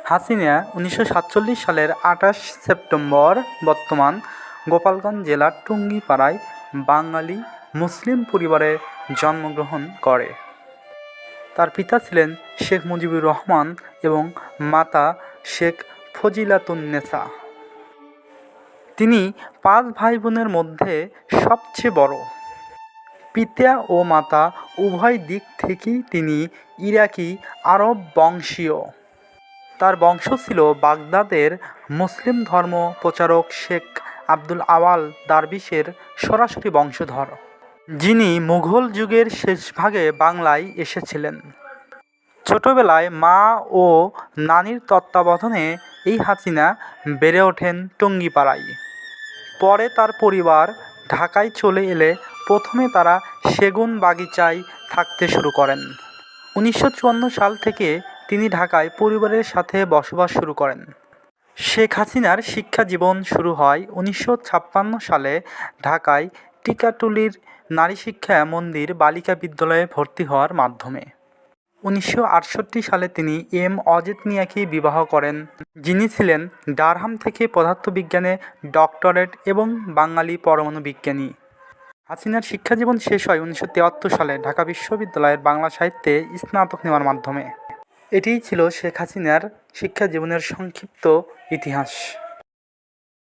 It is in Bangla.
হাসিনা 1947 সালের 28 সেপ্টেম্বর বর্তমান গোপালগঞ্জ জেলার টুঙ্গিপাড়ায় বাঙালি মুসলিম পরিবারে জন্মগ্রহণ করে। তার পিতা ছিলেন শেখ মুজিবুর রহমান এবং মাতা শেখ ফজিলাতুন্নেছা। তিনি 5 ভাইবোনের মধ্যে সবচেয়ে বড়। পিতা ও মাতা উভয় দিক থেকেই তিনি ইরাকি আরব বংশীয়। তার বংশ ছিল বাগদাদের মুসলিম ধর্ম প্রচারক শেখ আব্দুল আওয়াল দারবিশের সরাসরি বংশধর, যিনি মুঘল যুগের শেষভাগে বাংলায় এসেছিলেন। ছোটবেলায় মা ও নানির তত্ত্বাবধানে এই হাসিনা বেড়ে ওঠেন টুঙ্গিপাড়ায়। পরে তার পরিবার ঢাকায় চলে এলে প্রথমে তারা সেগুন বাগিচায় থাকতে শুরু করেন। 1954 সাল থেকে তিনি ঢাকায় পরিবারের সাথে বসবাস শুরু করেন। শেখ হাসিনার শিক্ষা জীবন শুরু হয় 1956 সালে ঢাকায় টিকাটুলির নারী শিক্ষা মন্দির বালিকা বিদ্যালয়ে ভর্তি হওয়ার মাধ্যমে। 1968 সালে তিনি এম অজিত মিয়াকে বিবাহ করেন, যিনি ছিলেন ডারহাম থেকে পদার্থবিজ্ঞানে ডক্টরেট এবং বাঙালি পরমাণু বিজ্ঞানী। হাসিনার শিক্ষাজীবন শেষ হয় 1973 সালে ঢাকা বিশ্ববিদ্যালয়ের বাংলা সাহিত্যে স্নাতক নেওয়ার মাধ্যমে। এটিই ছিল শেখ হাসিনার শিক্ষাজীবনের সংক্ষিপ্ত ইতিহাস।